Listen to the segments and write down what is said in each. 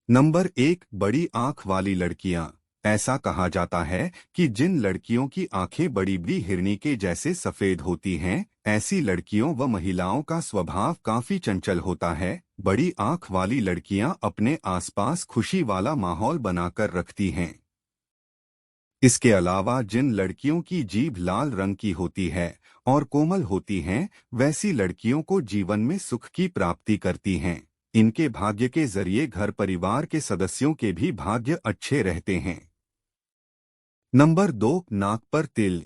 Number 1, बड़ी आंख वाली लड़कियां। ऐसा कहा जाता है कि जिन लड़कियों की आंखें बड़ी बड़ी हिरनी के जैसे सफेद होती हैं, ऐसी लड़कियों व महिलाओं का स्वभाव काफी चंचल होता है। बड़ी आंख वाली लड़कियां अपने आसपास खुशी वाला माहौल बनाकर रखती हैं। इसके अलावा जिन लड़कियों की जीभ लाल रंग की होती है और कोमल होती हैं, वैसी लड़कियों को जीवन में सुख की प्राप्ति करती हैं। इनके भाग्य के जरिए घर परिवार के सदस्यों के भी भाग्य अच्छे रहते हैं। नंबर 2, नाक पर तिल।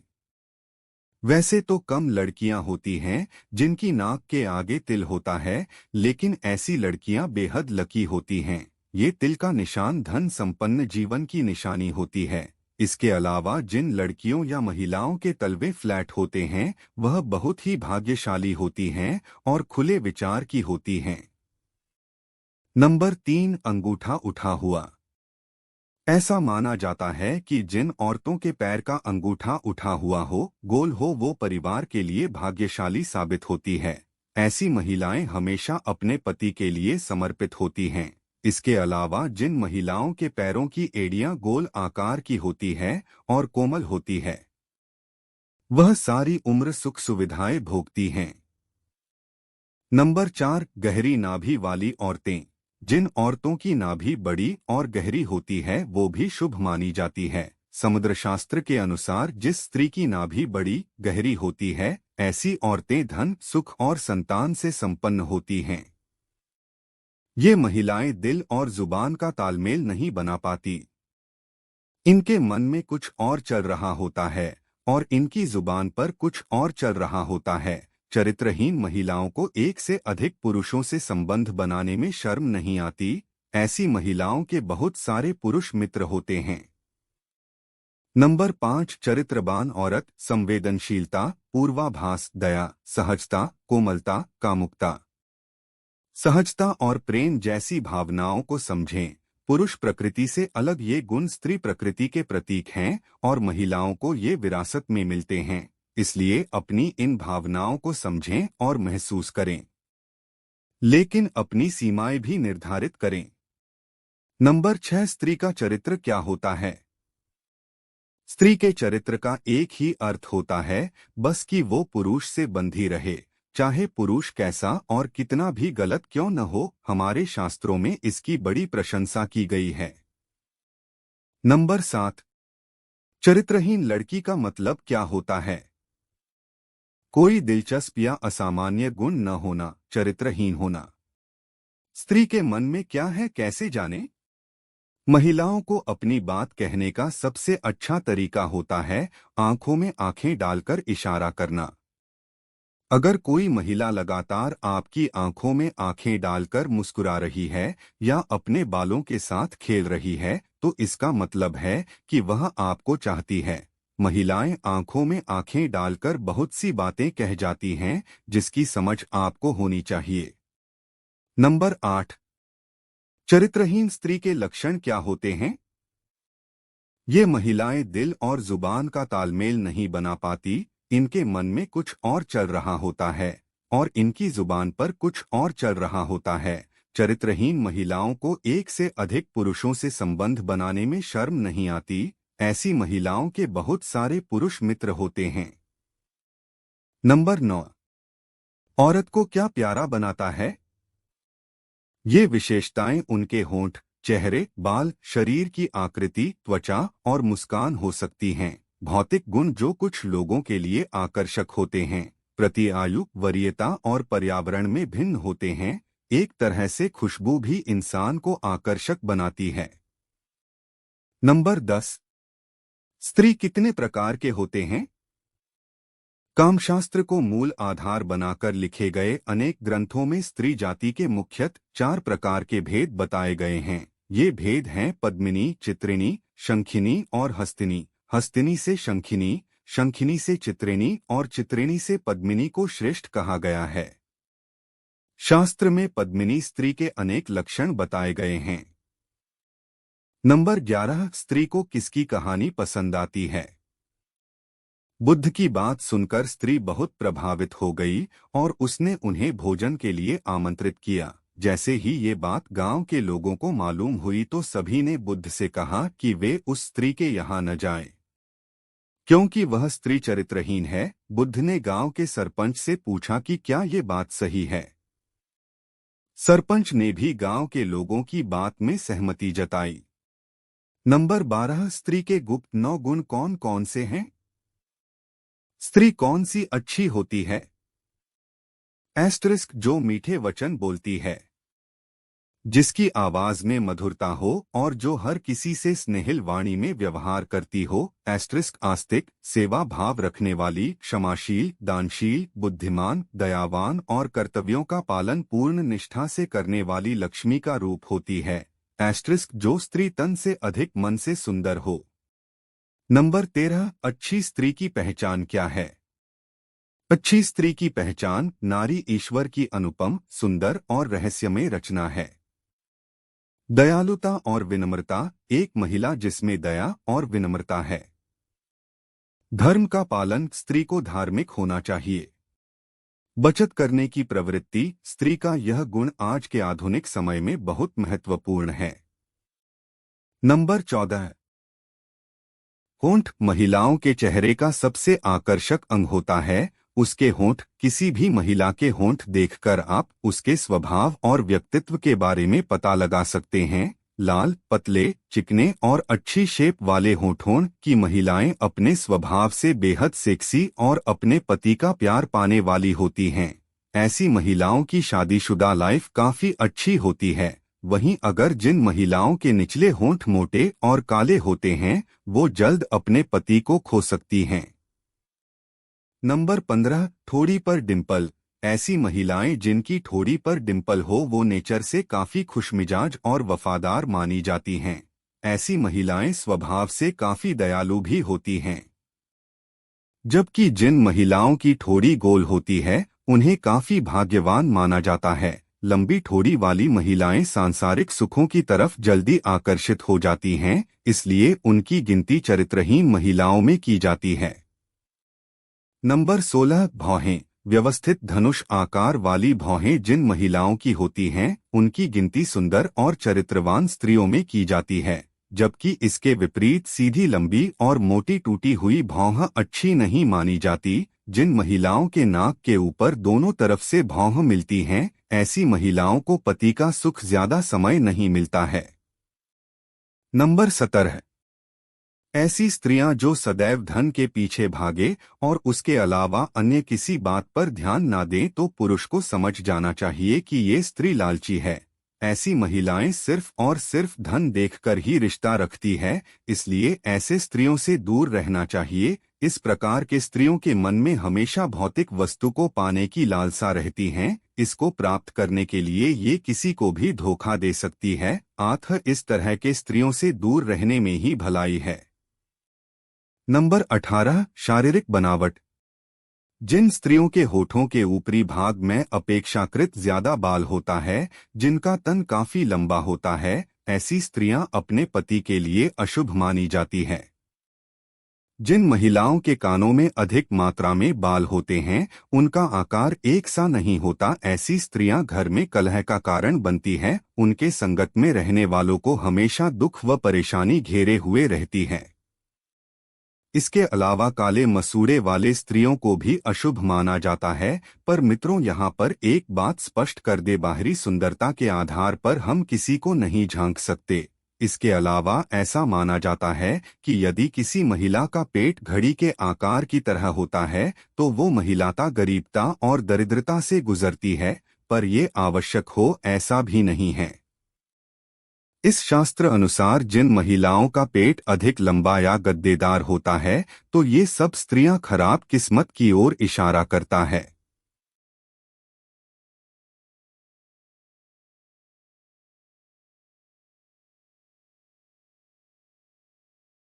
वैसे तो कम लड़कियां होती हैं जिनकी नाक के आगे तिल होता है, लेकिन ऐसी लड़कियां बेहद लकी होती हैं। ये तिल का निशान धन संपन्न जीवन की निशानी होती है। इसके अलावा जिन लड़कियों या महिलाओं के तलवे फ्लैट होते हैं, वह बहुत ही भाग्यशाली होती हैं और खुले विचार की होती हैं। नंबर 3, अंगूठा उठा हुआ। ऐसा माना जाता है कि जिन औरतों के पैर का अंगूठा उठा हुआ हो, गोल हो, वो परिवार के लिए भाग्यशाली साबित होती है। ऐसी महिलाएं हमेशा अपने पति के लिए समर्पित होती हैं। इसके अलावा जिन महिलाओं के पैरों की एड़ियां गोल आकार की होती है और कोमल होती है, वह सारी उम्र सुख सुविधाएं भोगती हैं। नंबर 4, गहरी नाभि वाली औरतें। जिन औरतों की नाभि बड़ी और गहरी होती है, वो भी शुभ मानी जाती है। समुद्र शास्त्र के अनुसार जिस स्त्री की नाभि बड़ी गहरी होती है, ऐसी औरतें धन, सुख और संतान से संपन्न होती हैं। ये महिलाएं दिल और जुबान का तालमेल नहीं बना पाती। इनके मन में कुछ और चल रहा होता है और इनकी जुबान पर कुछ और चल रहा होता है। चरित्रहीन महिलाओं को एक से अधिक पुरुषों से संबंध बनाने में शर्म नहीं आती। ऐसी महिलाओं के बहुत सारे पुरुष मित्र होते हैं। नंबर 5, चरित्रवान औरत। संवेदनशीलता, पूर्वाभास, दया, सहजता, कोमलता, कामुकता। सहजता और प्रेम जैसी भावनाओं को समझें। पुरुष प्रकृति से अलग ये गुण स्त्री प्रकृति के प्रतीक हैं और महिलाओं को ये विरासत में मिलते हैं। इसलिए अपनी इन भावनाओं को समझें और महसूस करें, लेकिन अपनी सीमाएं भी निर्धारित करें। नंबर 6, स्त्री का चरित्र क्या होता है। स्त्री के चरित्र का एक ही अर्थ होता है, बस कि वो पुरुष से बंधी रहे, चाहे पुरुष कैसा और कितना भी गलत क्यों न हो। हमारे शास्त्रों में इसकी बड़ी प्रशंसा की गई है। नंबर 7, चरित्रहीन लड़की का मतलब क्या होता है। कोई दिलचस्प या असामान्य गुण न होना, चरित्रहीन होना। स्त्री के मन में क्या है, कैसे जाने। महिलाओं को अपनी बात कहने का सबसे अच्छा तरीका होता है आंखों में आंखें डालकर इशारा करना। अगर कोई महिला लगातार आपकी आंखों में आंखें डालकर मुस्कुरा रही है या अपने बालों के साथ खेल रही है, तो इसका मतलब है कि वह आपको चाहती है। महिलाएं आंखों में आंखें डालकर बहुत सी बातें कह जाती हैं, जिसकी समझ आपको होनी चाहिए। नंबर 8, चरित्रहीन स्त्री के लक्षण क्या होते हैं। ये महिलाएं दिल और जुबान का तालमेल नहीं बना पाती। इनके मन में कुछ और चल रहा होता है और इनकी जुबान पर कुछ और चल रहा होता है। चरित्रहीन महिलाओं को एक से अधिक पुरुषों से संबंध बनाने में शर्म नहीं आती। ऐसी महिलाओं के बहुत सारे पुरुष मित्र होते हैं। नंबर 9, औरत को क्या प्यारा बनाता है। ये विशेषताएं उनके होंठ, चेहरे, बाल, शरीर की आकृति, त्वचा और मुस्कान हो सकती हैं। भौतिक गुण जो कुछ लोगों के लिए आकर्षक होते हैं, प्रति आयु, वरीयता और पर्यावरण में भिन्न होते हैं। एक तरह से खुशबू भी इंसान को आकर्षक बनाती है। नंबर 10, स्त्री कितने प्रकार के होते हैं। कामशास्त्र को मूल आधार बनाकर लिखे गए अनेक ग्रंथों में स्त्री जाति के मुख्यतः 4 प्रकार के भेद बताए गए हैं। ये भेद हैं पद्मिनी, चित्रिणी, शंखिनी और हस्तिनी। हस्तिनी से शंखिनी, शंखिनी से चित्रिणी और चित्रिणी से पद्मिनी को श्रेष्ठ कहा गया है। शास्त्र में पद्मिनी स्त्री के अनेक लक्षण बताए गए हैं। नंबर 11, स्त्री को किसकी कहानी पसंद आती है। बुद्ध की बात सुनकर स्त्री बहुत प्रभावित हो गई और उसने उन्हें भोजन के लिए आमंत्रित किया। जैसे ही ये बात गांव के लोगों को मालूम हुई तो सभी ने बुद्ध से कहा कि वे उस स्त्री के यहाँ न जाएं, क्योंकि वह स्त्री चरित्रहीन है। बुद्ध ने गांव के सरपंच से पूछा कि क्या ये बात सही है। सरपंच ने भी गांव के लोगों की बात में सहमति जताई। नंबर 12, स्त्री के गुप्त 9 गुण कौन कौन से हैं? स्त्री कौन सी अच्छी होती है? एस्टरिस्क, जो मीठे वचन बोलती है, जिसकी आवाज में मधुरता हो और जो हर किसी से स्नेहिल वाणी में व्यवहार करती हो। एस्टरिस्क, आस्तिक, सेवा भाव रखने वाली, क्षमाशील, दानशील, बुद्धिमान, दयावान और कर्तव्यों का पालन पूर्ण निष्ठा से करने वाली लक्ष्मी का रूप होती है। एस्टरिस्क, जो स्त्री तन से अधिक मन से सुंदर हो। नंबर 13, अच्छी स्त्री की पहचान क्या है? अच्छी स्त्री की पहचान नारी ईश्वर की अनुपम, सुंदर और रहस्यमय रचना है। दयालुता और विनम्रता, एक महिला जिसमें दया और विनम्रता है। धर्म का पालन, स्त्री को धार्मिक होना चाहिए। बचत करने की प्रवृत्ति, स्त्री का यह गुण आज के आधुनिक समय में बहुत महत्वपूर्ण है। नंबर 14, होंठ महिलाओं के चेहरे का सबसे आकर्षक अंग होता है। उसके होंठ, किसी भी महिला के होंठ देखकर आप उसके स्वभाव और व्यक्तित्व के बारे में पता लगा सकते हैं। लाल, पतले, चिकने और अच्छी शेप वाले होंठों की महिलाएं अपने स्वभाव से बेहद सेक्सी और अपने पति का प्यार पाने वाली होती हैं। ऐसी महिलाओं की शादीशुदा लाइफ काफी अच्छी होती है। वहीं अगर जिन महिलाओं के निचले होंठ मोटे और काले होते हैं, वो जल्द अपने पति को खो सकती हैं। नंबर 15, ठोड़ी पर डिंपल। ऐसी महिलाएं जिनकी ठोड़ी पर डिंपल हो वो नेचर से काफी खुशमिजाज और वफादार मानी जाती हैं। ऐसी महिलाएं स्वभाव से काफी दयालु भी होती हैं। जबकि जिन महिलाओं की ठोड़ी गोल होती है उन्हें काफी भाग्यवान माना जाता है। लंबी ठोड़ी वाली महिलाएं सांसारिक सुखों की तरफ जल्दी आकर्षित हो जाती हैं, इसलिए उनकी गिनती चरित्रहीन महिलाओं में की जाती है। नंबर 16, भौहें। व्यवस्थित धनुष आकार वाली भौहें जिन महिलाओं की होती हैं उनकी गिनती सुंदर और चरित्रवान स्त्रियों में की जाती है, जबकि इसके विपरीत सीधी लंबी और मोटी टूटी हुई भौह अच्छी नहीं मानी जाती। जिन महिलाओं के नाक के ऊपर दोनों तरफ से भौह मिलती हैं, ऐसी महिलाओं को पति का सुख ज्यादा समय नहीं मिलता है। नंबर 17, ऐसी स्त्रियां जो सदैव धन के पीछे भागे और उसके अलावा अन्य किसी बात पर ध्यान ना दें तो पुरुष को समझ जाना चाहिए कि ये स्त्री लालची है। ऐसी महिलाएं सिर्फ और सिर्फ धन देखकर ही रिश्ता रखती है, इसलिए ऐसे स्त्रियों से दूर रहना चाहिए। इस प्रकार के स्त्रियों के मन में हमेशा भौतिक वस्तु को पाने की लालसा रहती है। इसको प्राप्त करने के लिए ये किसी को भी धोखा दे सकती है। अतः इस तरह के स्त्रियों से दूर रहने में ही भलाई है। नंबर 18, शारीरिक बनावट। जिन स्त्रियों के होठों के ऊपरी भाग में अपेक्षाकृत ज्यादा बाल होता है, जिनका तन काफी लंबा होता है, ऐसी स्त्रियां अपने पति के लिए अशुभ मानी जाती हैं। जिन महिलाओं के कानों में अधिक मात्रा में बाल होते हैं, उनका आकार एक सा नहीं होता, ऐसी स्त्रियां घर में कलह का कारण बनती हैं। उनके संगत में रहने वालों को हमेशा दुख व परेशानी घेरे हुए रहती है। इसके अलावा काले मसूड़े वाले स्त्रियों को भी अशुभ माना जाता है। पर मित्रों, यहाँ पर एक बात स्पष्ट कर दे, बाहरी सुंदरता के आधार पर हम किसी को नहीं झांक सकते। इसके अलावा ऐसा माना जाता है कि यदि किसी महिला का पेट घड़ी के आकार की तरह होता है तो वो महिलाता गरीबता और दरिद्रता से गुजरती है, पर ये आवश्यक हो ऐसा भी नहीं है। इस शास्त्र अनुसार जिन महिलाओं का पेट अधिक लंबा या गद्देदार होता है तो ये सब स्त्रियां खराब किस्मत की ओर इशारा करता है।